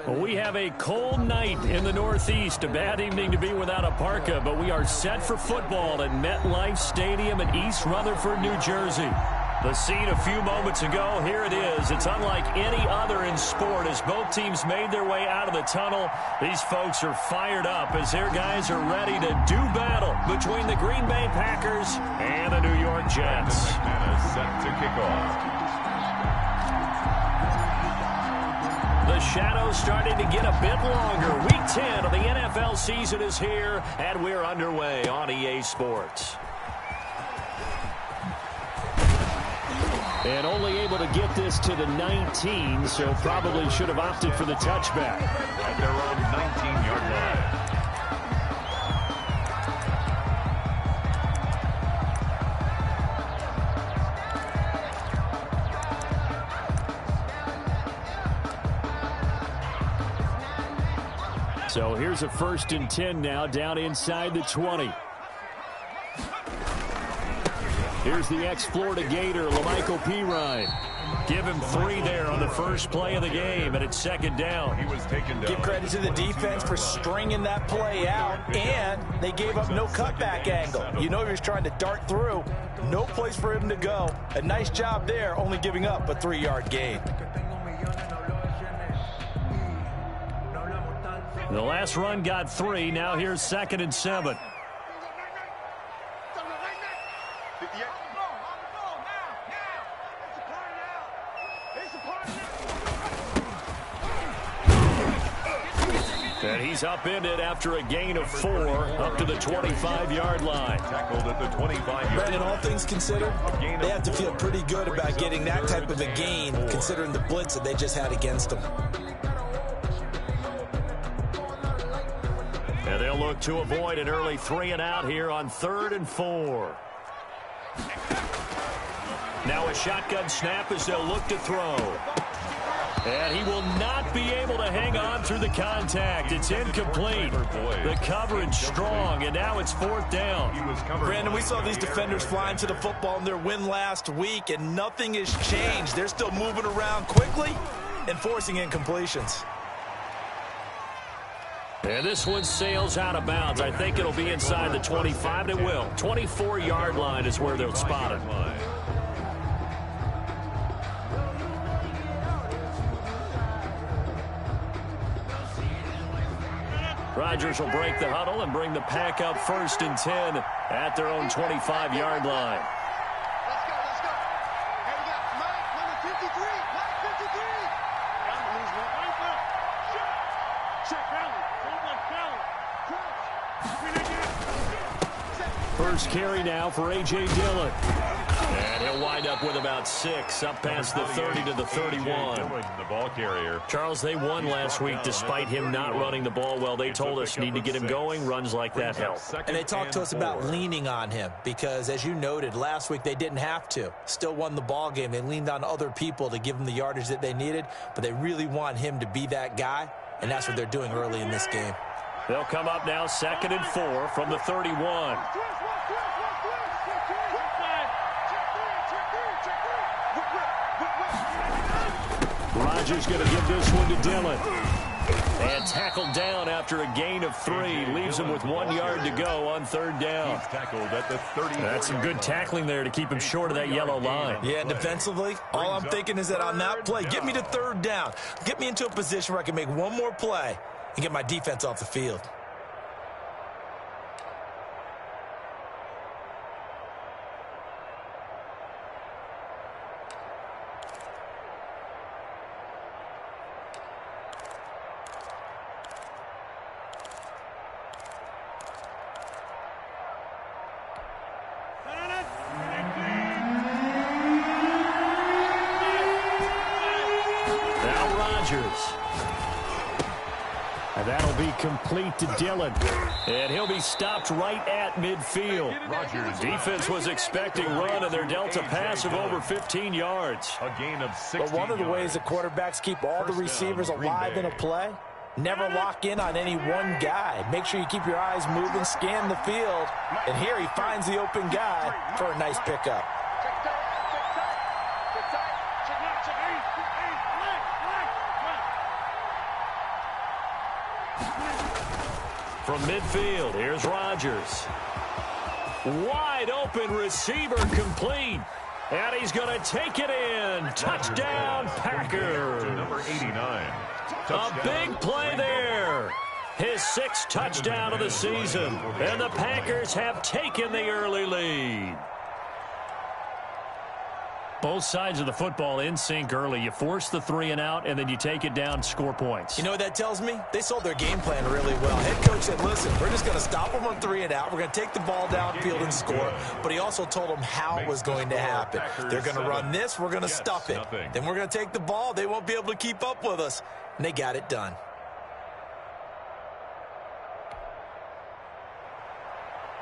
Well, we have a cold night in the Northeast. A bad evening to be without a parka, but we are set for football at MetLife Stadium in East Rutherford, New Jersey. The scene a few moments ago, here it is. It's unlike any other in sport as both teams made their way out of the tunnel. These folks are fired up as their guys are ready to do battle between the Green Bay Packers and the New York Jets. Set to kick off. The shadow's starting to get a bit longer. Week 10 of the NFL season is here, and we're underway on EA Sports. And only able to get this to the 19, so probably should have opted for the touchback. At their own 19-yard line. So here's a 1st and 10 now, down inside the 20. Here's the ex-Florida Gator, Lamichael Pirine. Give him 3 there on the first play of the game, and it's 2nd down. He was taken down. Give credit to the defense for stringing that play out, and they gave up no cutback angle. You know he was trying to dart through. No place for him to go. A nice job there, only giving up a 3-yard gain. The last run got 3. Now here's 2nd and 7. And he's upended after a gain of 4 up to the 25-yard line. Tackled at the 25-yard line. Brandon, all things considered, they have to feel pretty good about getting that type of a gain, considering the blitz that they just had against them. And they'll look to avoid an early 3 and out here on 3rd and 4. Now a shotgun snap as they'll look to throw. And he will not be able to hang on through the contact. It's incomplete. The coverage strong, and now it's 4th down. Brandon, we saw these defenders flying to the football in their win last week, and nothing has changed. They're still moving around quickly and forcing incompletions. And this one sails out of bounds. I think it'll be inside the 25. It will. 24-yard line is where they'll spot it. Rodgers will break the huddle and bring the pack up 1st and 10 at their own 25-yard line. Let's go. Hey, we got Mike, number 53. Mike, 53. I'm going to lose one. Check, rally. First carry now for A.J. Dillon. And he'll wind up with about 6, up past the 30 to the 31. The ball carrier. Charles, they won last week despite him not running the ball well. They told us need to get him going. Runs like that help. And they talked to us about leaning on him because, as you noted, last week they didn't have to. Still won the ball game. They leaned on other people to give them the yardage that they needed, but they really want him to be that guy, and that's what they're doing early in this game. They'll come up now 2nd and 4 from the 31. Rodgers going to give this one to Dillon. And tackled down after a gain of 3. Leaves him with 1 yard to go on 3rd down. He's tackled at the 30. That's some good tackling there to keep him short of that yellow line. Yeah, defensively, all I'm thinking is that on that play, get me to 3rd down. Get me into a position where I can make one more play and get my defense off the field. And that'll be complete to Dillon. And he'll be stopped right at midfield. Rodgers. Defense was expecting run, and they're dealt a pass of over 15 yards. A gain of 16 But one of the ways that quarterbacks keep all the receivers alive in a play, never lock in on any one guy. Make sure you keep your eyes moving, scan the field. And here he finds the open guy for a nice pickup. From midfield, here's Rodgers. Wide open receiver complete. And he's going to take it in. Touchdown, Packers. Number 89. A big play there. His 6th touchdown of the season. And the Packers have taken the early lead. Both sides of the football in sync early. You force the 3 and out, and then you take it down, score points. You know what that tells me? They sold their game plan really well. Head coach said, listen, we're just going to stop them on 3 and out. We're going to take the ball downfield and score. But he also told them how it was going to happen. They're going to run this. We're going to stuff it. Then we're going to take the ball. They won't be able to keep up with us. And they got it done.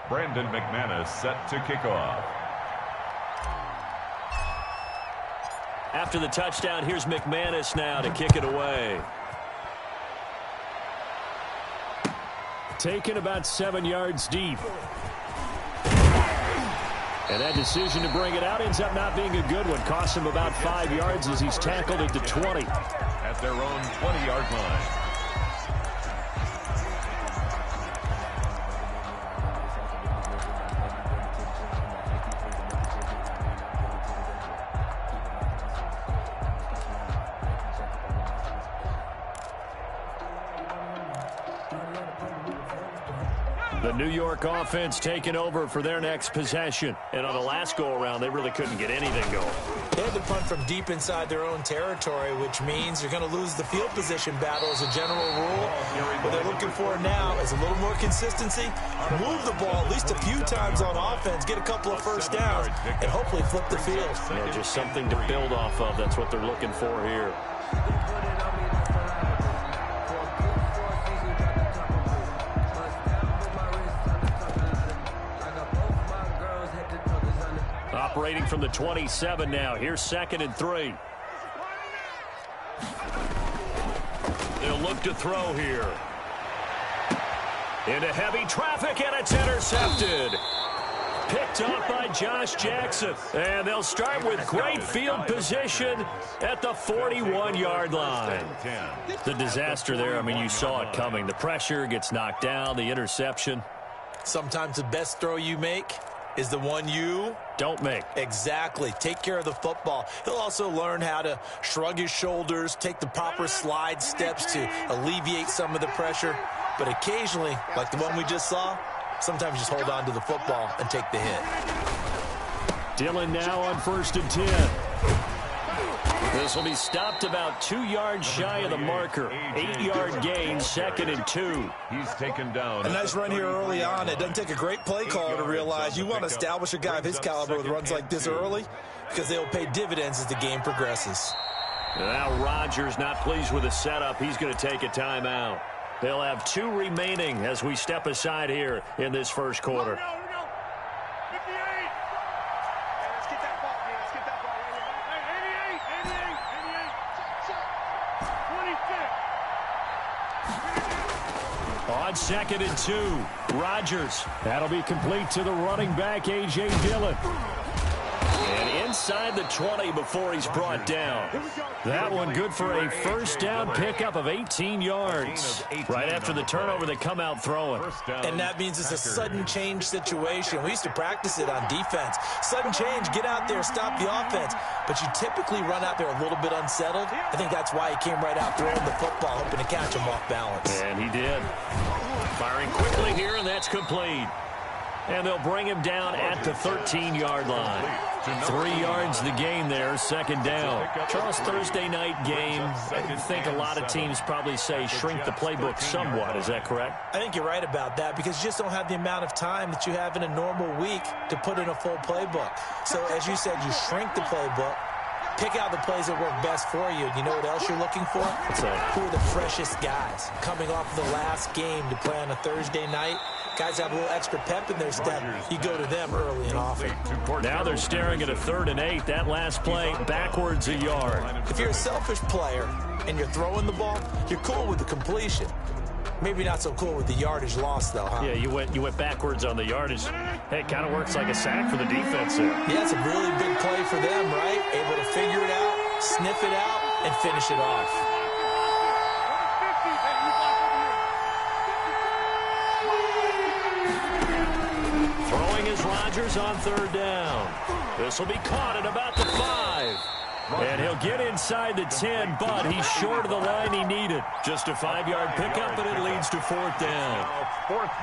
Brandon McManus set to kick off. After the touchdown, here's McManus now to kick it away. Taken about 7 yards deep. And that decision to bring it out ends up not being a good one. Cost him about 5 yards as he's tackled at the 20. At their own 20-yard line. The New York offense taking over for their next possession. And on the last go-around, they really couldn't get anything going. They had to punt from deep inside their own territory, which means you're going to lose the field position battle as a general rule. What they're looking for now is a little more consistency, move the ball at least a few times on offense, get a couple of first downs, and hopefully flip the field. Yeah, just something to build off of. That's what they're looking for here. Operating from the 27 now. Here's 2nd and 3. They'll look to throw here. Into heavy traffic, and it's intercepted. Picked off by Josh Jackson. And they'll start with great field position at the 41-yard line. The disaster there, I mean, you saw it coming. The pressure gets knocked down, the interception. Sometimes the best throw you make is the one you don't make. Exactly. Take care of the football. He'll also learn how to shrug his shoulders, take the proper slide steps to alleviate some of the pressure. But occasionally, like the one we just saw, sometimes just hold on to the football and take the hit. Dillon now on 1st and 10. This will be stopped about 2 yards shy of the marker. 8-yard gain, 2nd and 2. He's taken down. A nice run here early on. It doesn't take a great play caller to realize you want to establish a guy of his caliber with runs like this early because they'll pay dividends as the game progresses. Now Rodgers not pleased with the setup. He's going to take a timeout. They'll have 2 remaining as we step aside here in this first quarter. On 2nd and 2, Rodgers. That'll be complete to the running back, A.J. Dillon. And inside the 20 before he's brought down. That one good for a first down pickup of 18 yards. Right after the turnover, they come out throwing. And that means it's a sudden change situation. We used to practice it on defense. Sudden change, get out there, stop the offense. But you typically run out there a little bit unsettled. I think that's why he came right out throwing the football, hoping to catch him off balance. And he did. Firing quickly here, and that's complete. And they'll bring him down at the 13-yard line. 3 yards the gain there, 2nd down. Charles, Thursday night game, I think a lot of teams probably say shrink the playbook somewhat. Is that correct? I think you're right about that because you just don't have the amount of time that you have in a normal week to put in a full playbook. So, as you said, you shrink the playbook. Pick out the plays that work best for you. You know what else you're looking for? Who are the freshest guys coming off of the last game to play on a Thursday night? Guys have a little extra pep in their step. You go to them early and often. Now they're staring at a 3rd and 8. That last play backwards a yard. If you're a selfish player and you're throwing the ball, you're cool with the completion. Maybe not so cool with the yardage loss, though, huh? Yeah, you went backwards on the yardage. Hey, it kind of works like a sack for the defense there. Yeah, it's a really big play for them, right? Able to figure it out, sniff it out, and finish it off. is Rodgers on third down. This will be caught at about the 5. And he'll get inside the 10, but he's short of the line he needed. Just a 5-yard pickup, and it leads to fourth down.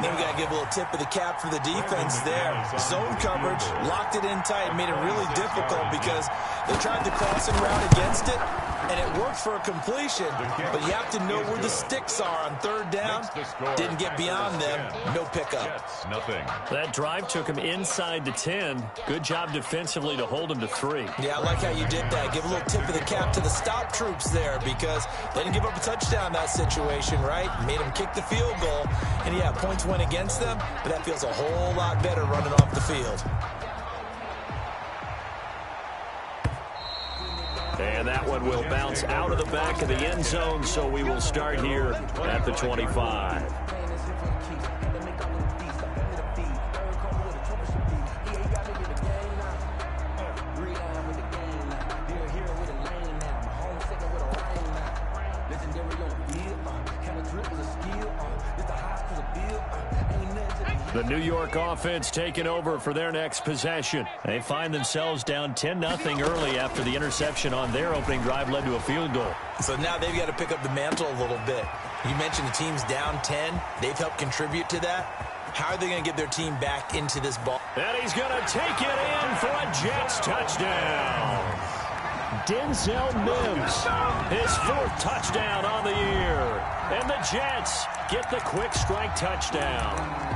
Then we got to give a little tip of the cap for the defense there. Zone coverage, locked it in tight, made it really difficult because they tried the crossing route against it, and it worked for a completion, but you have to know where the sticks are on third down. Didn't get beyond them, no pickup. That drive took him inside the 10. Good job defensively to hold him to 3. Yeah, I like how you did that. Give a little tip of the cap to the stop troops there because they didn't give up a touchdown in that situation, right? Made them kick the field goal. And, yeah, points went against them, but that feels a whole lot better running off the field. And that one will bounce out of the back of the end zone, so we will start here at the 25. The New York offense taking over for their next possession. They find themselves down 10-0 early after the interception on their opening drive led to a field goal. So now they've got to pick up the mantle a little bit. You mentioned the team's down 10. They've helped contribute to that. How are they going to get their team back into this ball? And he's going to take it in for a Jets touchdown. Denzel Mims, his 4th touchdown on the year. And the Jets get the quick strike touchdown.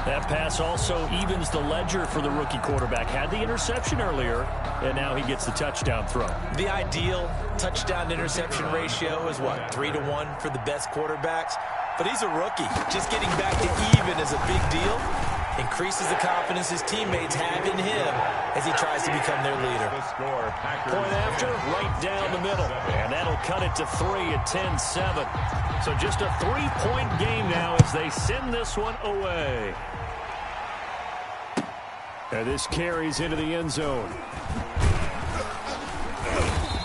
That pass also evens the ledger for the rookie quarterback. Had the interception earlier, and now he gets the touchdown throw. The ideal touchdown-interception ratio is, what, 3-to-1 for the best quarterbacks? But he's a rookie. Just getting back to even is a big deal. Increases the confidence his teammates have in him as he tries to become their leader. Point after, right down the middle. And that'll cut it to 3 at 10-7. So just a 3-point game now as they send this one away. And this carries into the end zone.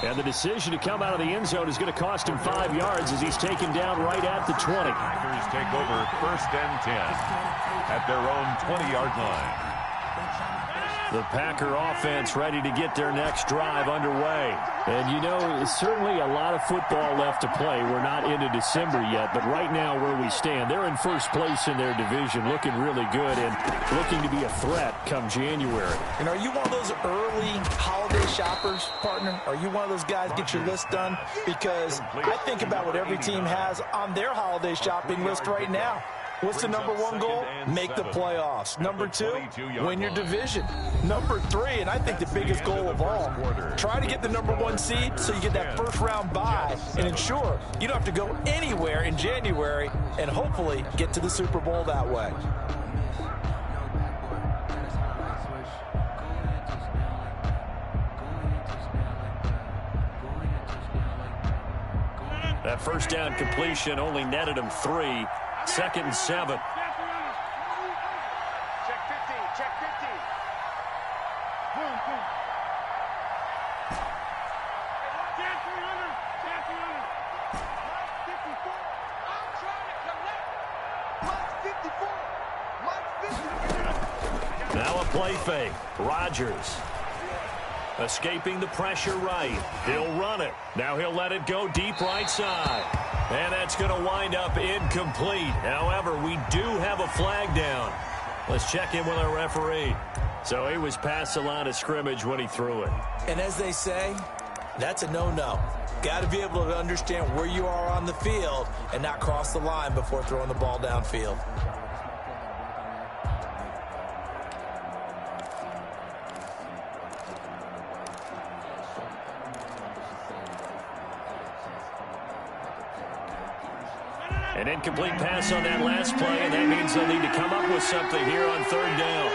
And the decision to come out of the end zone is going to cost him 5 yards as he's taken down right at the 20. Packers take over 1st and 10 at their own 20-yard line. The Packer offense ready to get their next drive underway. And, you know, certainly a lot of football left to play. We're not into December yet, but right now where we stand, they're in first place in their division, looking really good and looking to be a threat come January. And are you one of those early holiday shoppers, partner? Are you one of those guys get your list done? Because I think about what every team has on their holiday shopping list right now. What's the number 1 goal? Make the playoffs. Number 2, win your division. Number 3, and I think the biggest goal of all, try to get the number 1 seed so you get that first-round bye and ensure you don't have to go anywhere in January and hopefully get to the Super Bowl that way. That first down completion only netted him 3. 2nd and 7. Check 15, check 15. Boom, boom. Chance 300, chance 300. Mike 54, Mike 54. Now a play fake. Rodgers escaping the pressure right. He'll run it. Now he'll let it go deep right side. And that's going to wind up incomplete. However, we do have a flag down. Let's check in with our referee. So he was past the line of scrimmage when he threw it. And as they say, that's a no-no. Got to be able to understand where you are on the field and not cross the line before throwing the ball downfield. An incomplete pass on that last play, and that means they'll need to come up with something here on third down.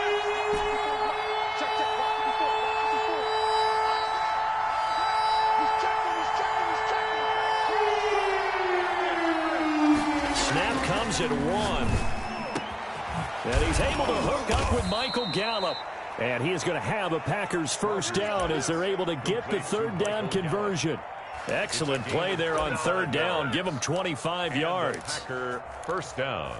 Snap comes at 1. And he's able to hook up with Michael Gallup. And he is going to have a Packers first down as they're able to get the third down conversion. Excellent play there on third down. Give them 25 yards. Packer first down.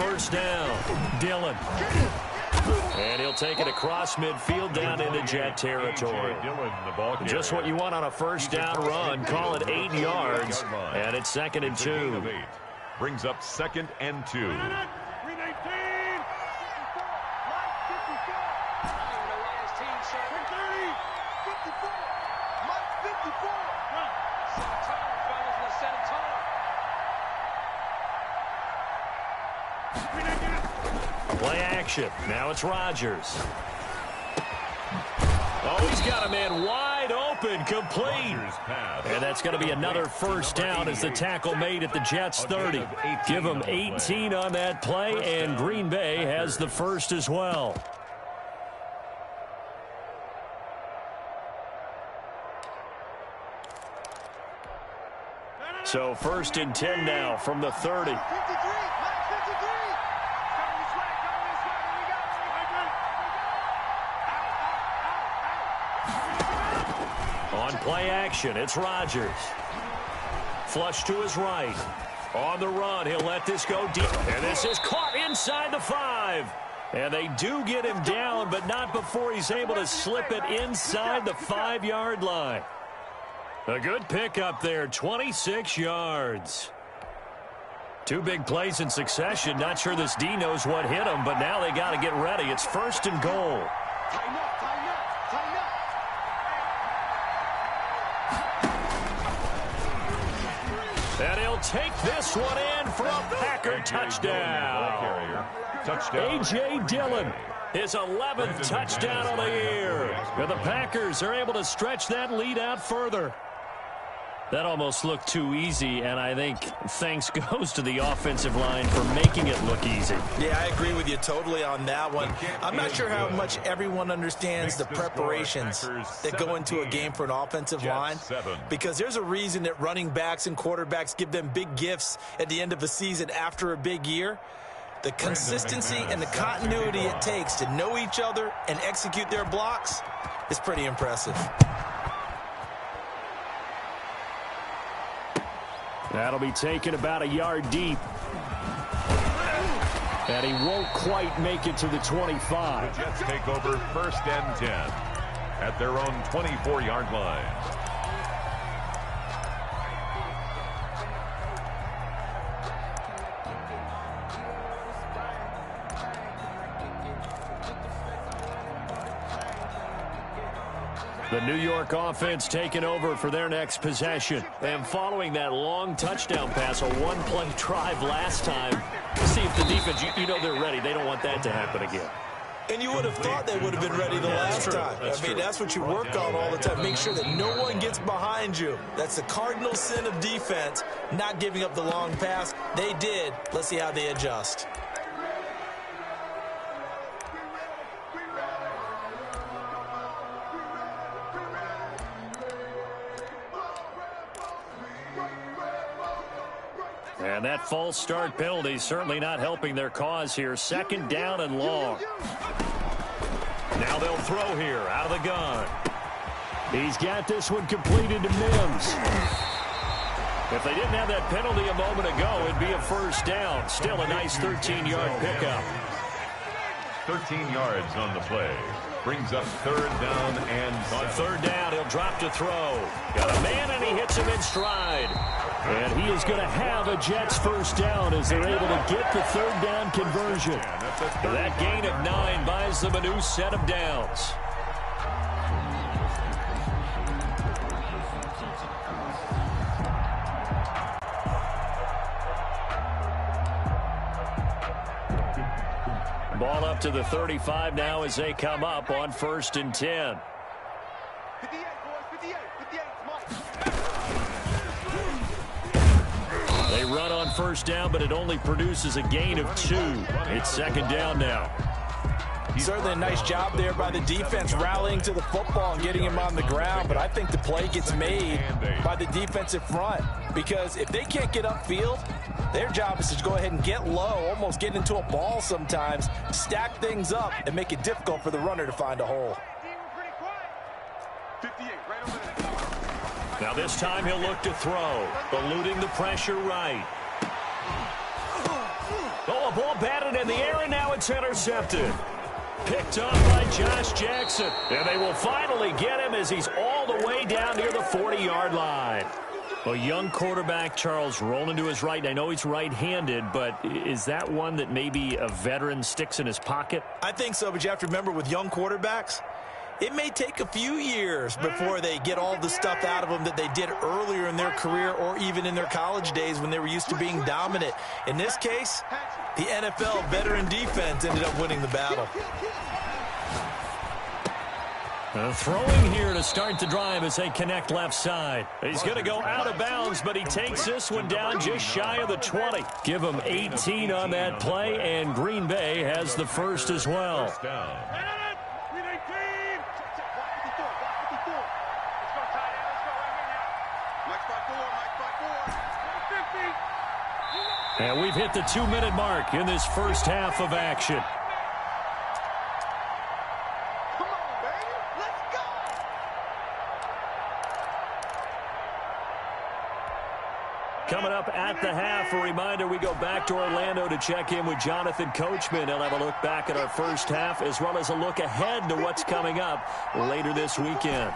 first down. Dillon. And he'll take it across midfield down into Jet territory. Just what you want on a first down run. Call it 8 yards. And it's 2nd and 2. Brings up 2nd and 2. Play action. Now it's Rodgers. Oh, he's got a man wide open, complete. And that's going to be another first down as the tackle made at the Jets' 30. Give them 18 on that play, and Green Bay has the first as well. So 1st and 10 now from the 30. On play action, it's Rodgers. Flush to his right. On the run, he'll let this go deep. And this is caught inside the 5. And they do get him down, but not before he's able to slip it inside the 5-yard line. A good pickup there, 26 yards. 2 big plays in succession. Not sure this D knows what hit him, but now they got to get ready. It's 1st and goal. And he'll take this one in for a Packer touchdown. A.J. Dillon, his 11th touchdown of the year. And the Packers are able to stretch that lead out further. That almost looked too easy, and I think thanks goes to the offensive line for making it look easy. Yeah, I agree with you totally on that one. I'm not sure how much everyone understands the preparations that go into a game for an offensive line, because there's a reason that running backs and quarterbacks give them big gifts at the end of the season after a big year. The consistency and the continuity it takes to know each other and execute their blocks is pretty impressive. That'll be taken about a yard deep. And he won't quite make it to the 25. The Jets take over 1st and 10 at their own 24-yard line. The New York offense taking over for their next possession. And following that long touchdown pass, a one-play drive last time, see if the defense, you know they're ready. They don't want that to happen again. And you would have thought they would have been ready the last time. I mean, that's what you work on all the time. Make sure that no one gets behind you. That's the cardinal sin of defense, not giving up the long pass. They did. Let's see how they adjust. And that false start penalty certainly not helping their cause here. 2nd down and long. Now they'll throw here out of the gun. He's got this one completed to Mims. If they didn't have that penalty a moment ago, it'd be a first down. Still a nice 13-yard pickup. 13 yards on the play. Brings up 3rd down and on 3rd down, he'll drop to throw. Got a man, and he hits him in stride. And he is going to have a Jets first down as they're able to get the 3rd down conversion. That gain of 9 buys them a new set of downs. Ball up to the 35 now as they come up on 1st and 10. They run on 1st down, but it only produces a gain of 2. It's 2nd down now. Certainly a nice job there by the defense rallying to the football and getting him on the ground, but I think the play gets made by the defensive front, because if they can't get upfield, their job is to go ahead and get low, almost get into a ball sometimes, stack things up, and make it difficult for the runner to find a hole. Now this time he'll look to throw, eluding the pressure right. Oh, a ball batted in the air, and now it's intercepted. Picked off by Josh Jackson. And they will finally get him as he's all the way down near the 40-yard line. A young quarterback, Charles, rolling to his right. I know he's right-handed, but is that one that maybe a veteran sticks in his pocket? I think so, but you have to remember with young quarterbacks, it may take a few years before they get all the stuff out of them that they did earlier in their career or even in their college days when they were used to being dominant. In this case, the NFL veteran defense ended up winning the battle. Throwing here to start the drive as they connect left side. He's going to go out of bounds, but he takes this one down just shy of the 20. Give him 18 on that play, and Green Bay has the first as well. And we've hit the 2-minute mark in this first half of action. Come on, baby. Let's go. Coming up at the half, a reminder, we go back to Orlando to check in with Jonathan Coachman. He'll have a look back at our first half as well as a look ahead to what's coming up later this weekend.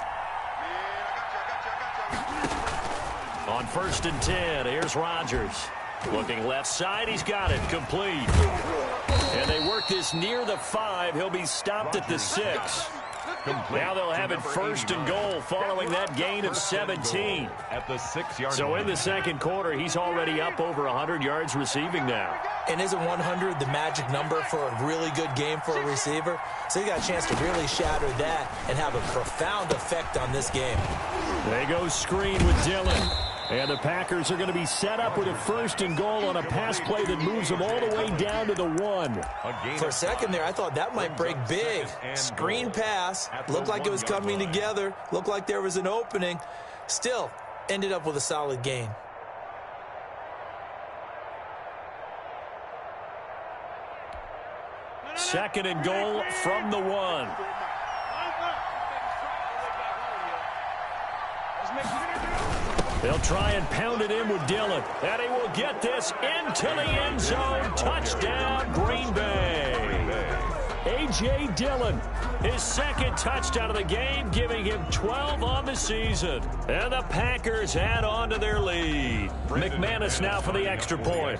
On 1st and 10, here's Rodgers. Looking left side, he's got it, complete. And they work this near the 5. He'll be stopped at the 6. Now they'll have it 1st and goal following that gain of 17. At the 6-yard line. So in the second quarter, he's already up over 100 yards receiving now. And isn't 100 the magic number for a really good game for a receiver? So you got a chance to really shatter that and have a profound effect on this game. They go screen with Dillon. And the Packers are going to be set up with a 1st and goal on a pass play that moves them all the way down to the 1. For a second there, I thought that might break big. Screen pass. Looked like it was coming together. Looked like there was an opening. Still, ended up with a solid gain. Second and goal from the 1. They'll try and pound it in with Dillon. And he will get this into the end zone. Touchdown, Green Bay. A.J. Dillon, his second touchdown of the game, giving him 12 on the season. And the Packers add on to their lead. McManus now for the extra point.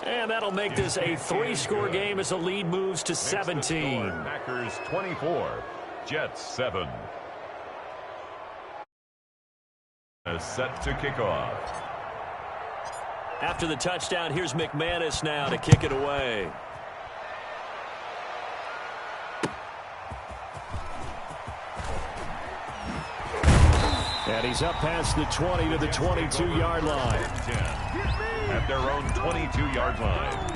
And that'll make this a 3-score game as the lead moves to 17. Packers 24. Jets 7. Set to kick off. After the touchdown, here's McManus now to kick it away. And he's up past the 20 to the 22-yard line. At their own 22-yard line.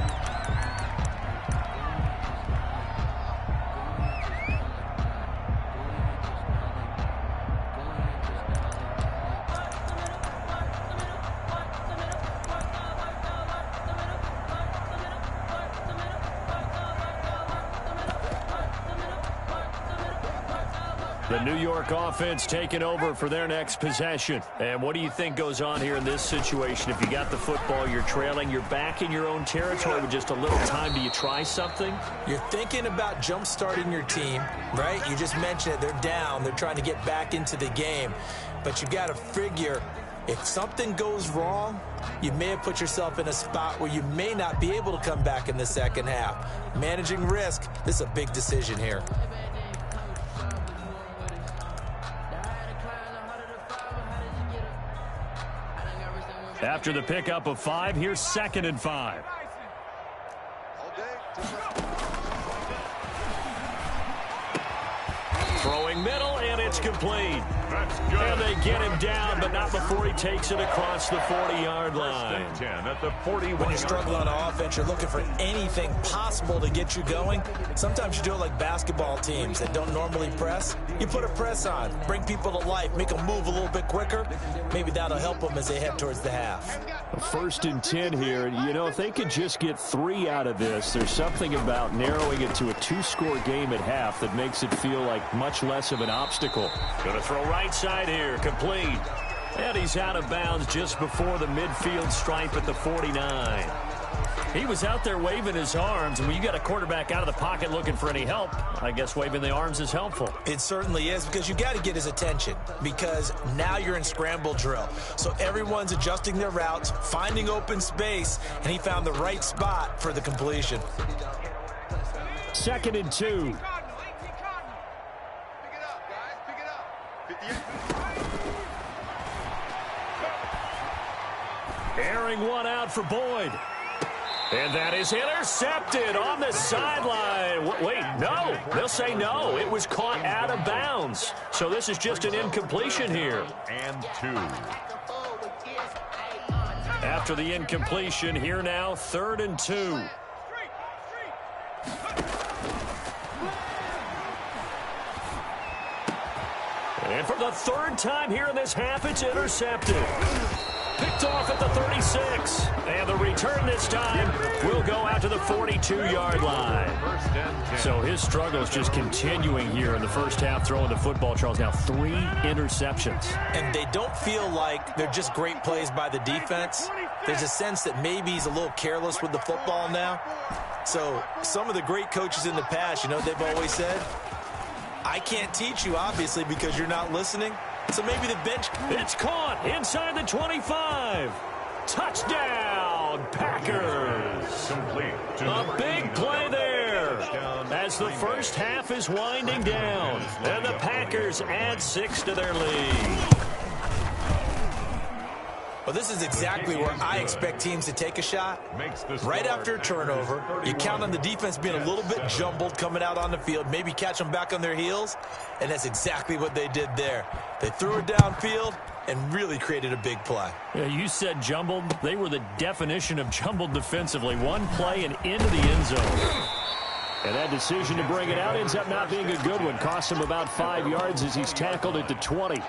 The New York offense taking over for their next possession. And what do you think goes on here in this situation? If you got the football, you're trailing, you're back in your own territory with just a little time. Do you try something? You're thinking about jump-starting your team, right? You just mentioned it. They're down. They're trying to get back into the game. But you got to figure, if something goes wrong, you may have put yourself in a spot where you may not be able to come back in the second half. Managing risk, this is a big decision here. After the pickup of 5, here's 2nd and 5. Throwing middle, and it's complete. That's good. And they get him down, but not before he takes it across the 40-yard line. 10 at the 41. When you struggle on offense, you're looking for anything possible to get you going. Sometimes you do it like basketball teams that don't normally press. You put a press on, bring people to life, make them move a little bit quicker. Maybe that'll help them as they head towards the half. 1st and 10 here. You know, if they could just get 3 out of this, there's something about narrowing it to a 2-score game at half that makes it feel like much less of an obstacle. Going to throw right side here, complete. And he's out of bounds just before the midfield stripe at the 49. He was out there waving his arms, and when you got a quarterback out of the pocket looking for any help, I guess waving the arms is helpful. It certainly is, because you got to get his attention, because now you're in scramble drill. So everyone's adjusting their routes, finding open space, and he found the right spot for the completion. 2nd and 2. Pick it up, guys. Pick it up. 58. Airing one out for Boyd. And that is intercepted on the sideline. Wait, no. They'll say no. It was caught out of bounds. So this is just an incompletion here. And 2. After the incompletion, here now, 3rd and 2. And for the 3rd time here in this half, it's intercepted. Picked off at the 36. And the return this time will go out to the 42-yard line. So his struggles just continuing here in the first half throwing the football, Charles. Now 3 interceptions. And they don't feel like they're just great plays by the defense. There's a sense that maybe he's a little careless with the football now. So some of the great coaches in the past, you know what they've always said? I can't teach you, obviously, because you're not listening. So maybe the bench. It's caught inside the 25. Touchdown, Packers. Complete. A big play there as the first half is winding down. And the Packers add 6 to their lead. Well, this is exactly where I expect teams to take a shot. Right after a turnover, you count on the defense being a little bit jumbled coming out on the field, maybe catch them back on their heels, and that's exactly what they did there. They threw it downfield and really created a big play. Yeah, you said jumbled. They were the definition of jumbled defensively. One play and into the end zone. And that decision to bring it out ends up not being a good one. Cost him about 5 yards as he's tackled at the 20.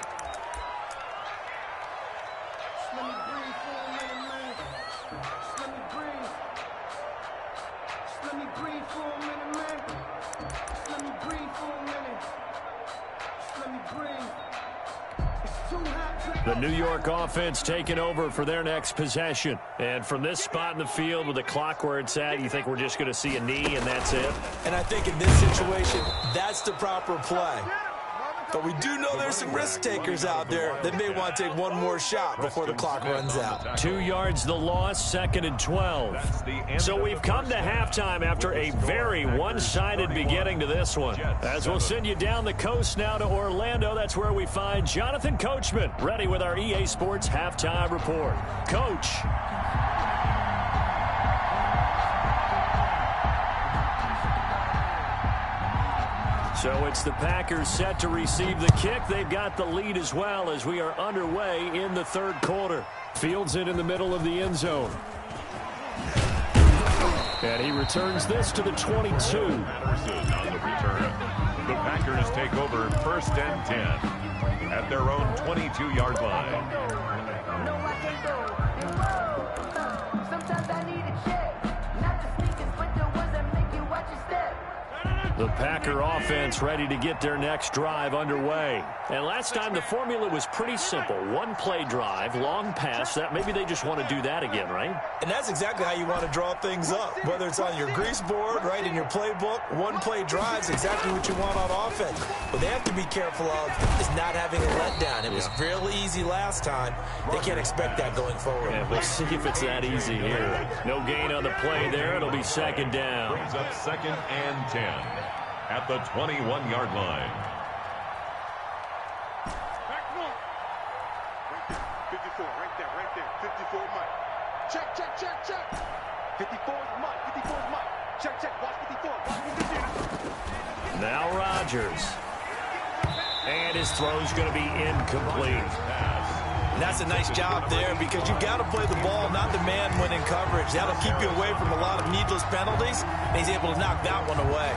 The New York offense taking over for their next possession. And from this spot in the field with the clock where it's at, you think we're just going to see a knee and that's it? And I think in this situation, that's the proper play. But we do know there's some risk takers out there that may want to take one more shot before the clock runs out. 2 yards the loss, 2nd and 12. So we've come to halftime after a very one-sided beginning to this one. As we'll send you down the coast now to Orlando, that's where we find Jonathan Coachman, ready with our EA Sports Halftime Report. Coach. So it's the Packers set to receive the kick. They've got the lead as well as we are underway in the 3rd quarter. Fields it in the middle of the end zone. And he returns this to the 22. On the return. The Packers take over 1st and 10 at their own 22-yard line. No, I can't go. Sometimes I need a check. Not the sneakers, but the ones that make you watch your step. The Packer offense ready to get their next drive underway. And last time the formula was pretty simple. One play drive, long pass. That maybe they just want to do that again, right? And that's exactly how you want to draw things up. Whether it's on your grease board, right, in your playbook, one play drive's exactly what you want on offense. What they have to be careful of is not having a letdown. It was fairly easy last time. They can't expect that going forward. Yeah, we'll see if it's that easy here. No gain on the play there. It'll be 2nd down. Brings up 2nd and 10 at the 21-yard line. 54, right there. 54 Mike. Check. 54 is Mike. 54 is Mike. Check. Watch 54. Watch 54. Now Rodgers. And his throw's going to be incomplete. And that's a nice job there because you've got to play the ball, not the man when in coverage. That'll keep you away from a lot of needless penalties, and he's able to knock that one away.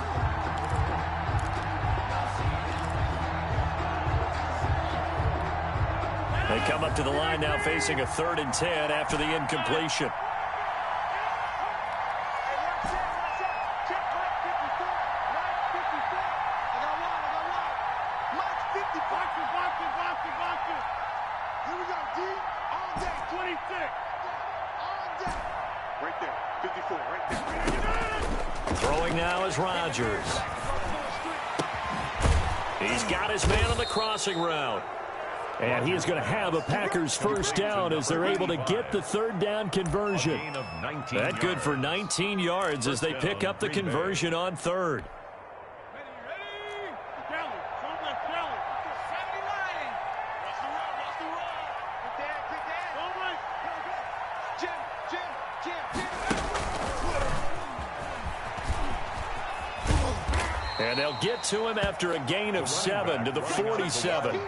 They come up to the line now facing a 3rd and 10 after the incompletion. Here we go. Right there. 54, right there. Throwing now is Rodgers. He's got his man on the crossing route. And he is going to have a Packers first down as they're able to get the third down conversion. That good for 19 yards as they pick up the conversion on third. And they'll get to him after a gain of 7 to the 47.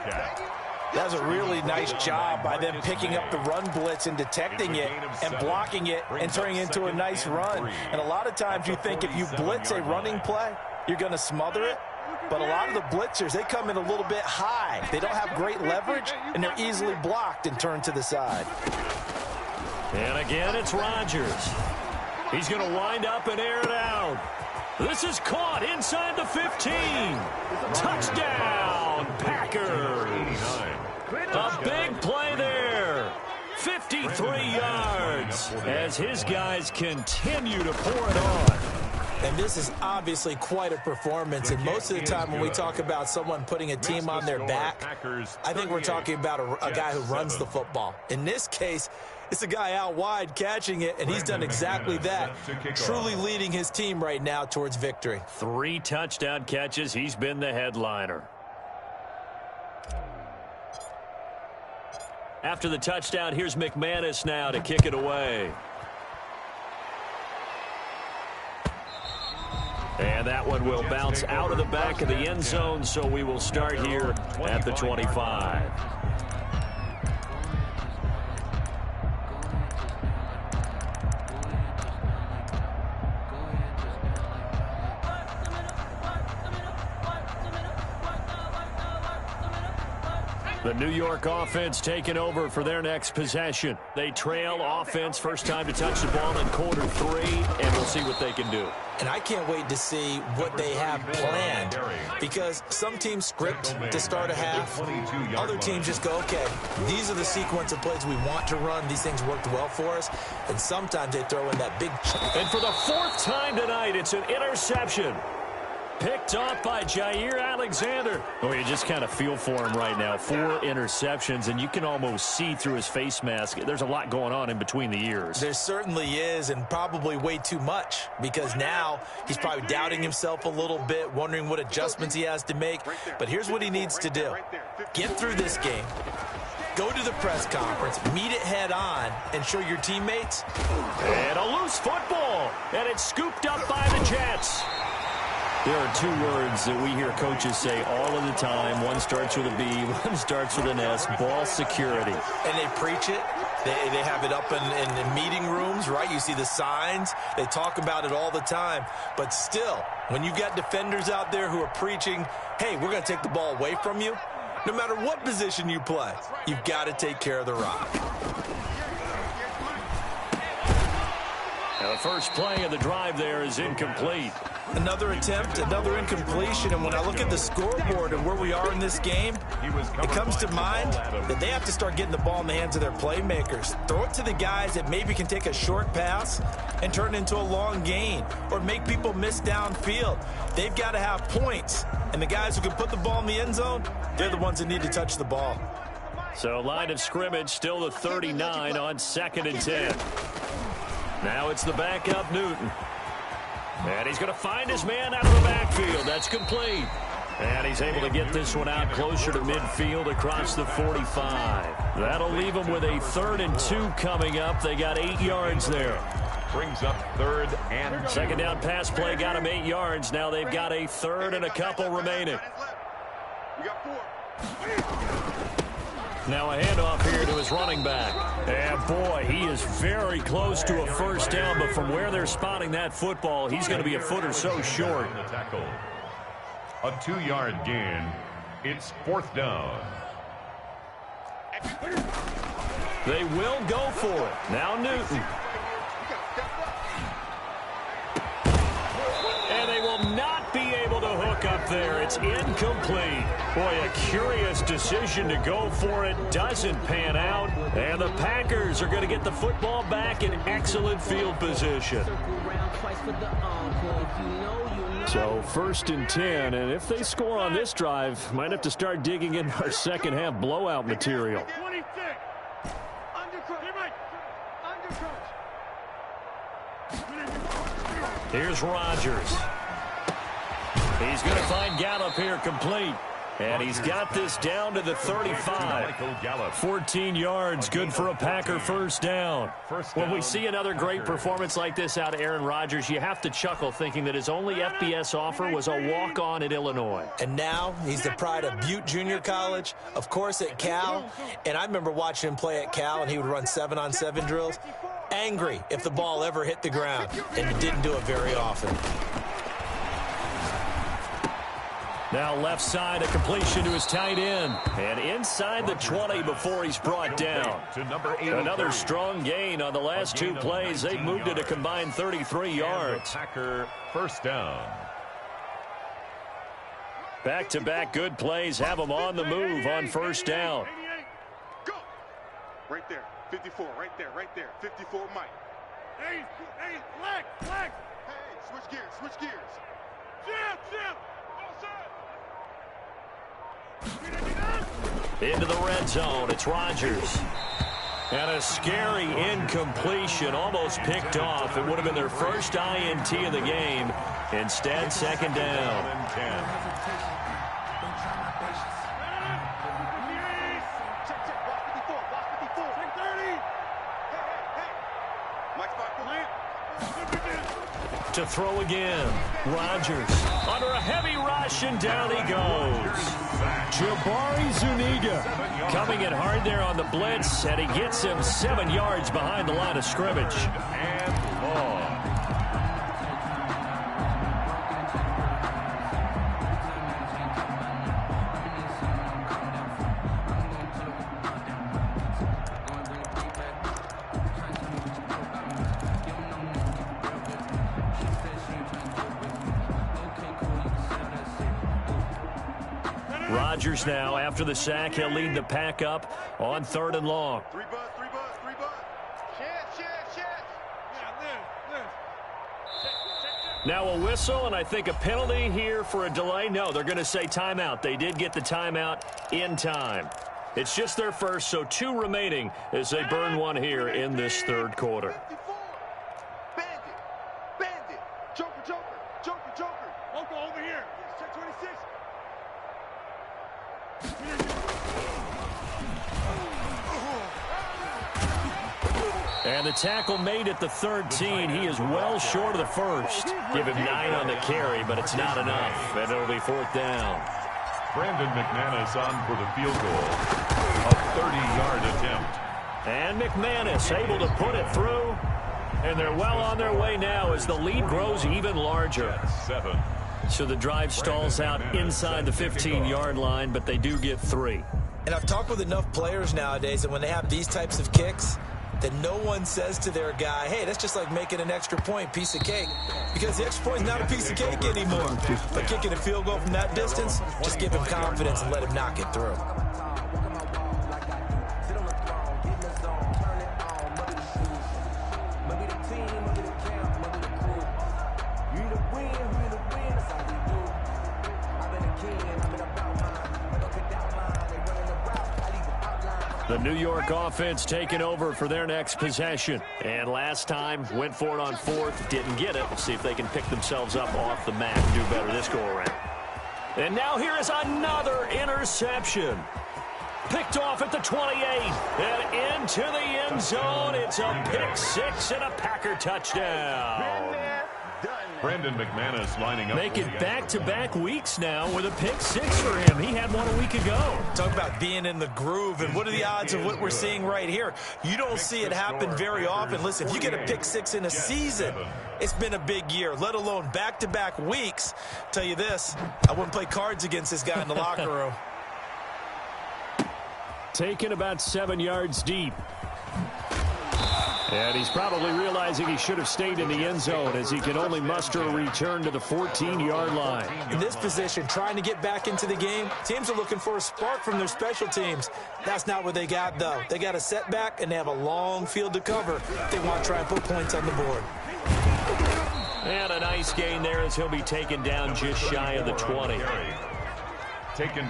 That was a really nice job by them picking up the run blitz and detecting it and blocking it and turning it into a nice run. And a lot of times you think if you blitz a running play, you're going to smother it. But a lot of the blitzers, they come in a little bit high. They don't have great leverage, and they're easily blocked and turned to the side. And again, it's Rodgers. He's going to wind up and air it out. This is caught inside the 15. Touchdown, Packers. A big play there. 53 yards as his guys continue to pour it on. And this is obviously quite a performance. And most of the time when we talk about someone putting a team on their back, I think we're talking about a guy who runs the football. In this case, it's a guy out wide catching it, and he's done exactly that, truly leading his team right now towards victory. 3 touchdown catches. He's been the headliner. After the touchdown, here's McManus now to kick it away. And that one will bounce out of the back of the end zone, so we will start here at the 25. The New York offense taking over for their next possession. They trail offense, first time to touch the ball in quarter 3, and we'll see what they can do. And I can't wait to see what they have planned, because some teams script to start a half. Other teams just go, okay, these are the sequence of plays we want to run. These things worked well for us. And sometimes they throw in that big. And for the 4th time tonight, it's an interception. Picked off by Jair Alexander. Oh, you just kind of feel for him right now. 4 interceptions, and you can almost see through his face mask. There's a lot going on in between the ears. There certainly is, and probably way too much, because now he's probably doubting himself a little bit, wondering what adjustments he has to make. But here's what he needs to do. Get through this game. Go to the press conference, meet it head on, and show your teammates. And a loose football, and it's scooped up by the Jets. There are 2 words that we hear coaches say all of the time. One starts with a B, one starts with an S, ball security. And they preach it. They have it up in meeting rooms, right? You see the signs. They talk about it all the time. But still, when you've got defenders out there who are preaching, hey, we're going to take the ball away from you, no matter what position you play, you've got to take care of the rock. Now the first play of the drive there is incomplete. Another attempt, another incompletion, and when I look at the scoreboard and where we are in this game, it comes to mind that they have to start getting the ball in the hands of their playmakers. Throw it to the guys that maybe can take a short pass and turn it into a long gain or make people miss downfield. They've got to have points, and the guys who can put the ball in the end zone, they're the ones that need to touch the ball. So line of scrimmage still the 39 on 2nd and 10. Now it's the backup Newton. And he's going to find his man out of the backfield. That's complete. And he's able to get this one out closer to midfield across the 45. That'll leave him with a 3rd and 2 coming up. They got 8 yards there. Brings up 3rd and 2. Second down pass play got him 8 yards. Now they've got a 3rd and a couple remaining. We got 4. Now a handoff here to his running back. And boy, he is very close to a first down, but from where they're spotting that football, he's going to be a foot or so short. A 2-yard gain. It's 4th down. They will go for it. Now Newton. And they will not be able to hook up there. It's incomplete. Boy, a curious decision to go for it. Doesn't pan out. And the Packers are going to get the football back in excellent field position. So 1st and 10, and if they score on this drive, might have to start digging in our second half blowout material. Here's Rodgers. He's going to find Gallup here complete. And he's got this down to the 35. 14 yards, good for a Packer first down. When we see another great performance like this out of Aaron Rodgers, you have to chuckle thinking that his only FBS offer was a walk-on at Illinois. And now he's the pride of Butte Junior College, of course at Cal. And I remember watching him play at Cal, and he would run 7-on-7 drills. Angry if the ball ever hit the ground, and he didn't do it very often. Now left side, a completion to his tight end. And inside the 20 before he's brought down. Another strong gain on the last two plays. They've moved it a combined 33 yards. Packer first down. Back-to-back good plays have them on the move on first down. Go. Right there. 54. Right there. Right there. 54 Mike. Hey, flag. Hey, switch gears. Switch gears. Jim. Into the red zone, it's Rodgers. And a scary incompletion, almost picked off. It would have been their first INT of the game. Instead, second down. To throw again. Rodgers under a heavy rush, and down he goes. Jabari Zuniga coming in hard there on the blitz, and he gets him 7 yards behind the line of scrimmage. And long. Rodgers now, after the sack, he'll lead the pack up on 3rd and long. Three buzz. Now a whistle, and I think a penalty here for a delay. No, they're going to say timeout. They did get the timeout in time. It's just their first, so 2 remaining as they burn one here in this 3rd quarter. 54. Bandit. Joker. Loco over here. Check 26. And the tackle made at the 13. He is well short of the first. Give him 9 on the carry, but it's not enough. And it'll be 4th down. Brandon McManus on for the field goal. A 30-yard attempt. And McManus able to put it through. And they're well on their way now as the lead grows even larger. 7. So the drive stalls out inside the 15-yard line, but they do get 3. And I've talked with enough players nowadays that when they have these types of kicks, that no one says to their guy, hey, that's just like making an extra point, piece of cake. Because the extra point is not a piece of cake anymore. But kicking a field goal from that distance, just give him confidence and let him knock it through. The New York offense taking over for their next possession. And last time, went for it on 4th, didn't get it. We'll see if they can pick themselves up off the mat and do better this go-around. And now here is another interception. Picked off at the 28. And into the end zone. It's a pick 6 and a Packer touchdown. Brandon McManus lining up. Make it back-to-back weeks now with a pick 6 for him. He had one a week ago. Talk about being in the groove, and what are the odds of what we're seeing right here? You don't see it happen very often. Listen, if you get a pick 6 in a season, it's been a big year, let alone back-to-back weeks. Tell you this, I wouldn't play cards against this guy in the locker room. Taken about 7 yards deep. And he's probably realizing he should have stayed in the end zone as he can only muster a return to the 14-yard line. In this position, trying to get back into the game, teams are looking for a spark from their special teams. That's not what they got, though. They got a setback, and they have a long field to cover. They want to try and put points on the board. And a nice gain there as he'll be taken down just shy of the 20.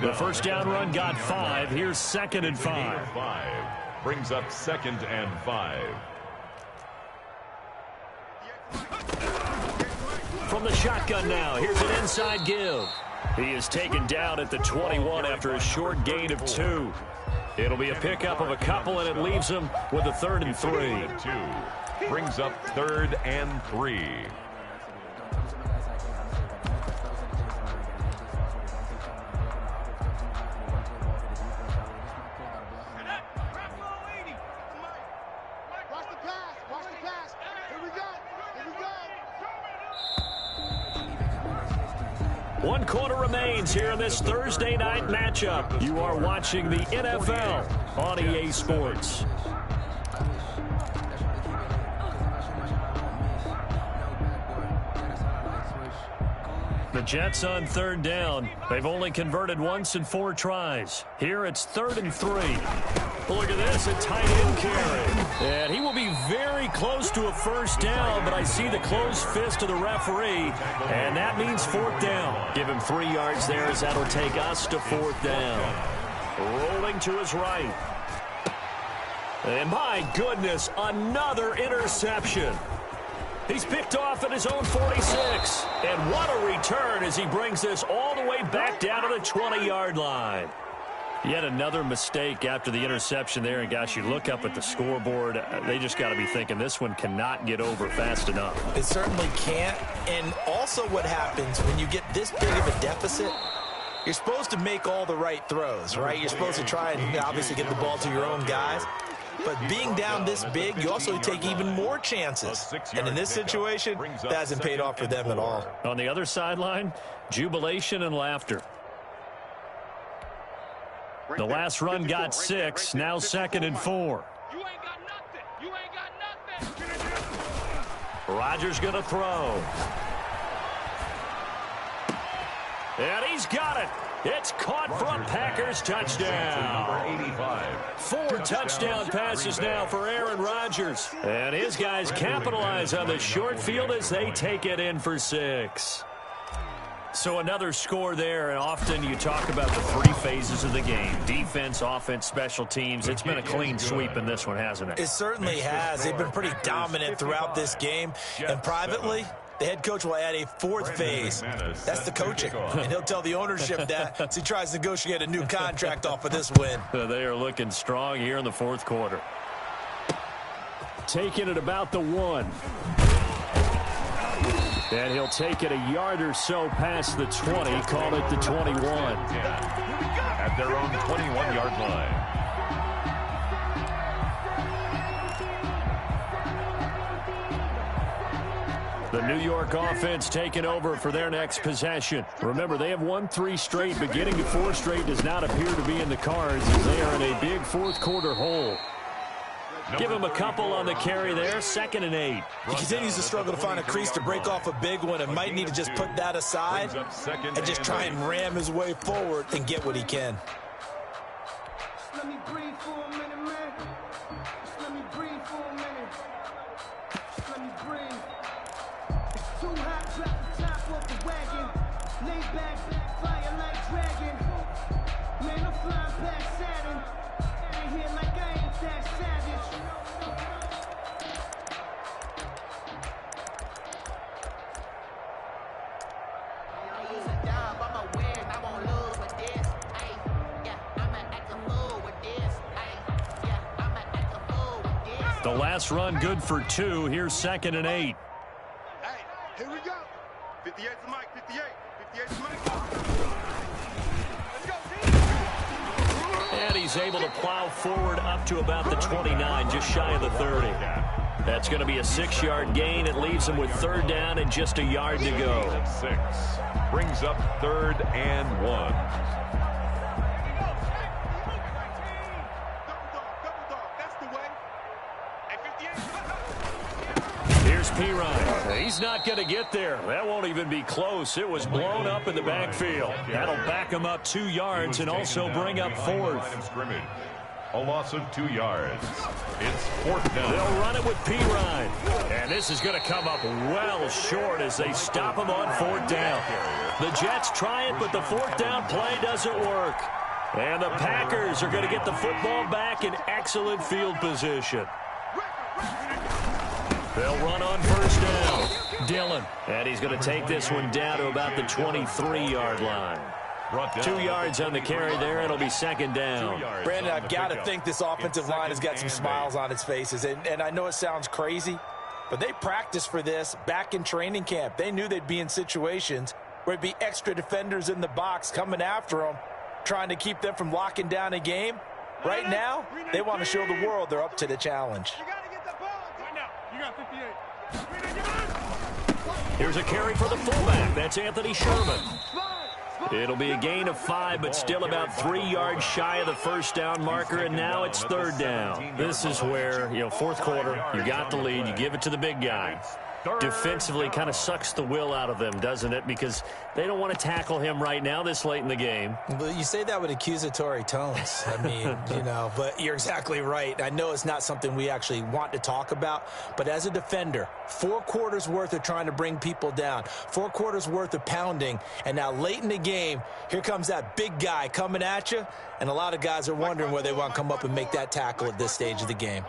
The first down run got 5. Here's 2nd and 5. Brings up 2nd and 5. From the shotgun now, here's an inside give. He is taken down at the 21 after a short gain of 2. It'll be a pickup of a couple, and it leaves him with a 3rd and 3. Brings up 3rd and 3. One quarter remains here in this Thursday night matchup. You are watching the NFL on EA Sports. The Jets on 3rd down. They've only converted once in 4 tries. Here it's 3rd and 3. Look at this, a tight end carry. And he will be very close to a first down, but I see the closed fist of the referee, and that means 4th down. Give him 3 yards there as that'll take us to 4th down. Rolling to his right. And my goodness, another interception. He's picked off at his own 46. And what a return as he brings this all the way back down to the 20-yard line. Yet another mistake after the interception there. And, gosh, you look up at the scoreboard. They just got to be thinking this one cannot get over fast enough. It certainly can't. And also what happens when you get this big of a deficit, you're supposed to make all the right throws, right? You're supposed to try and obviously get the ball to your own guys. But being down this big, you also take even more chances. And in this situation, that hasn't paid off for them at all. On the other sideline, jubilation and laughter. The last run got 6, now 2nd and 4. You ain't got nothing. You ain't got nothing. Rodgers going to throw. And he's got it. It's caught for a Packers touchdown. 4 touchdown passes now for Aaron Rodgers. And his guys capitalize on the short field as they take it in for 6. So another score there, and often you talk about the 3 phases of the game. Defense, offense, special teams. It's been a clean sweep in this one, hasn't it? It certainly has. They've been pretty dominant throughout this game. And privately, the head coach will add a 4th phase. That's the coaching. And he'll tell the ownership that as he tries to negotiate a new contract off of this win. They are looking strong here in the 4th quarter. Taking it about the 1. And he'll take it a yard or so past the 20, call it the 21. At their own 21-yard line. The New York offense taking over for their next possession. Remember, they have won 3 straight, but getting to 4 straight does not appear to be in the cards as they are in a big 4th quarter hole. Give him a couple on the carry there, 2nd and 8. He continues to struggle to find a crease to break off a big one and might need to just put that aside and just try and ram his way forward and get what he can. Let me breathe for a minute, man. Just let me breathe for a minute. Just let me breathe. It's too hot, drop the top off the wagon. Lay back, fire like dragon. Man, I'm flying past Saturn. Ain't here like I ain't that savage. The last run good for 2. Here's 2nd and 8. Hey, here we go. 58 to Mike, 58. 58 to Mike. Let's go, And he's able to plow forward up to about the 29, just shy of the 30. That's going to be a 6-yard gain. It leaves him with 3rd down and just a yard to go. 6. Brings up 3rd and 1. Double dog, that's the way. Hey, 58. is Pirine. He's not going to get there. That won't even be close. It was blown up in the backfield. That'll back him up 2 yards and also bring up 4th. A loss of 2 yards. It's 4th down. They'll run it with Pirine. And this is going to come up well short as they stop him on 4th down. The Jets try it, but the 4th down play doesn't work. And the Packers are going to get the football back in excellent field position. They'll run on 1st down. Dillon. And he's going to take this one down to about the 23-yard line. 2 yards on the carry there. It'll be 2nd down. Brandon, I've got to think this offensive line has got some smiles on its faces. And I know it sounds crazy, but they practiced for this back in training camp. They knew they'd be in situations where it'd be extra defenders in the box coming after them, trying to keep them from locking down a game. Right now, they want to show the world they're up to the challenge. You got to get the ball. Right now. You got 58. Here's a carry for the fullback. That's Anthony Sherman. It'll be a gain of 5, but still about 3 yards shy of the 1st down marker, and now it's 3rd down. This is where, 4th quarter, you got the lead, you give it to the big guy. Defensively kind of sucks the will out of them, doesn't it? Because they don't want to tackle him right now this late in the game. Well, you say that with accusatory tones. I mean, but you're exactly right. I know it's not something we actually want to talk about, but as a defender, 4 quarters worth of trying to bring people down, 4 quarters worth of pounding, and now late in the game, here comes that big guy coming at you, and a lot of guys are wondering whether they want to come up and make that tackle at this stage of the game.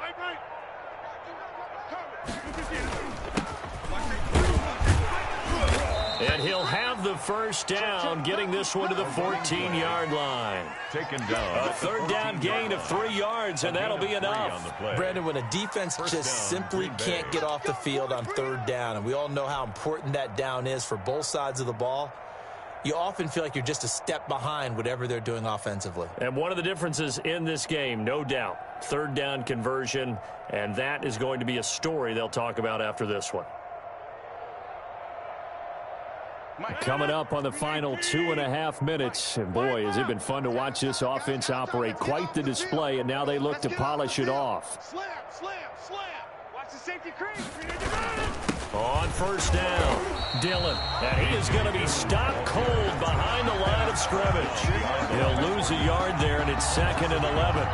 And he'll have the 1st down, getting this one to the 14-yard line. Taken down. A 3rd down gain of 3 yards, and that'll be enough. Brandon, when a defense just simply can't get off the field on 3rd down, and we all know how important that down is for both sides of the ball, you often feel like you're just a step behind whatever they're doing offensively. And one of the differences in this game, no doubt, 3rd down conversion, and that is going to be a story they'll talk about after this one. Coming up on the final 2.5 minutes, and boy, has it been fun to watch this offense operate. Quite the display, and now they look to polish it off. Slam. Watch the safety crease. On 1st down, Dillon, and he is going to be stopped cold behind the line of scrimmage. He'll lose a yard there, and it's 2nd and 11.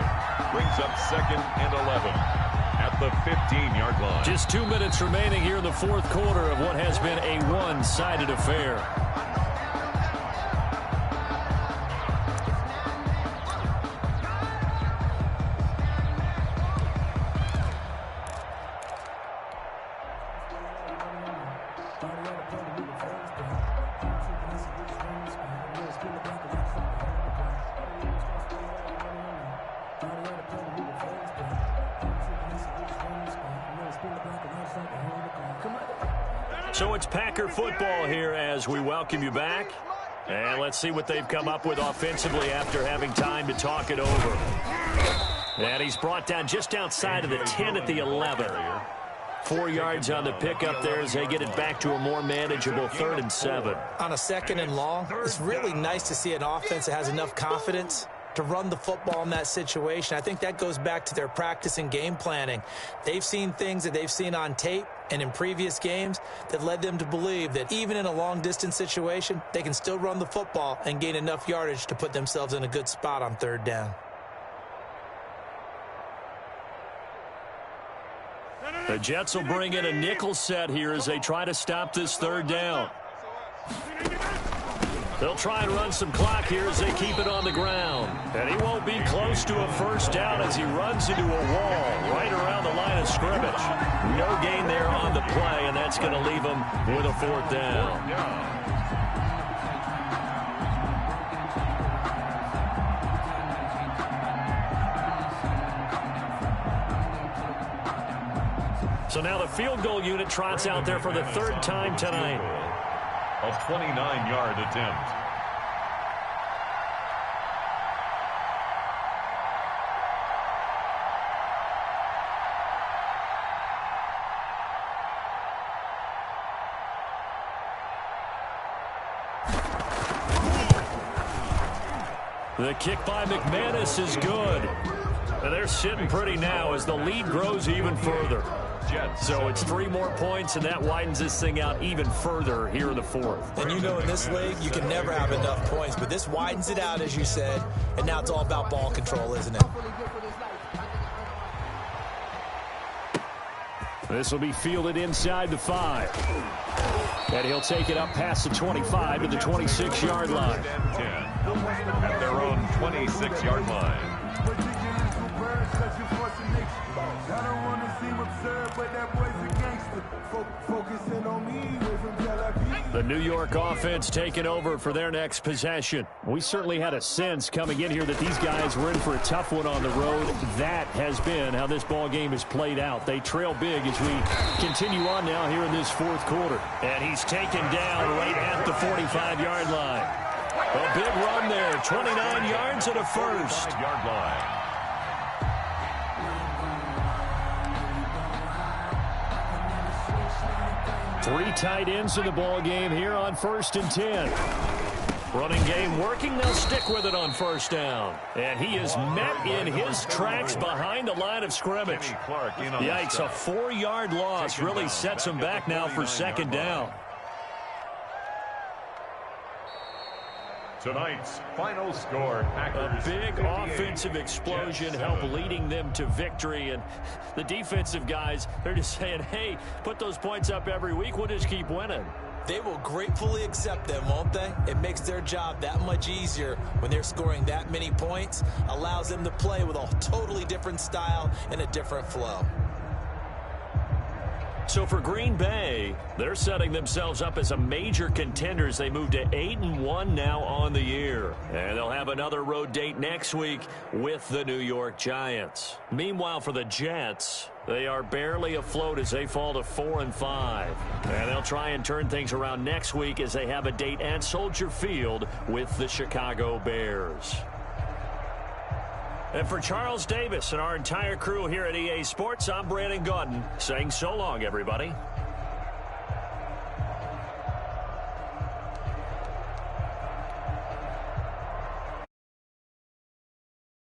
Brings up 2nd and 11. At the 15-yard line. Just 2 minutes remaining here in the 4th quarter of what has been a one-sided affair. So it's Packer football here as we welcome you back. And let's see what they've come up with offensively after having time to talk it over. And he's brought down just outside of the 10 at the 11. 4 yards on the pickup there as they get it back to a more manageable 3rd and 7. On a 2nd and long, it's really nice to see an offense that has enough confidence to run the football in that situation. I think that goes back to their practice and game planning. They've seen things that they've seen on tape and in previous games that led them to believe that even in a long-distance situation, they can still run the football and gain enough yardage to put themselves in a good spot on 3rd down. The Jets will bring in a nickel set here as they try to stop this 3rd down. They'll try and run some clock here as they keep it on the ground. And he won't be close to a 1st down as he runs into a wall right around the line of scrimmage. No gain there on the play, and that's going to leave him with a 4th down. So now the field goal unit trots out there for the 3rd time tonight. A 29-yard attempt. The kick by McManus is good. And they're sitting pretty now as the lead grows even further. Jets. So it's 3 more points, and that widens this thing out even further here in the fourth. And you know in this league, you can never have enough points, but this widens it out, as you said, and now it's all about ball control, isn't it? This will be fielded inside the 5. And he'll take it up past the 25 to the 26-yard line. 10 at their own 26-yard line. The New York offense taking over for their next possession. We certainly had a sense coming in here that these guys were in for a tough one on the road. That has been how this ball game has played out. They trail big as we continue on now here in this fourth quarter. And he's taken down right at the 45-yard line. A big run there, 29 yards and a first. 5-yard line. Three tight ends in the ball game here on 1st and 10. Running game working. They'll stick with it on first down. And he is met in his tracks behind the line of scrimmage. Yikes, a 4-yard loss really sets him back now for second down. Tonight's final score, Packers. A big offensive explosion helped leading them to victory. And the defensive guys, they're just saying, hey, put those points up every week. We'll just keep winning. They will gratefully accept them, won't they? It makes their job that much easier when they're scoring that many points. Allows them to play with a totally different style and a different flow. So for Green Bay, they're setting themselves up as a major contender as they move to 8-1 now on the year. And they'll have another road date next week with the New York Giants. Meanwhile, for the Jets, they are barely afloat as they fall to 4-5. And they'll try and turn things around next week as they have a date at Soldier Field with the Chicago Bears. And for Charles Davis and our entire crew here at EA Sports, I'm Brandon Gaudin saying so long, everybody.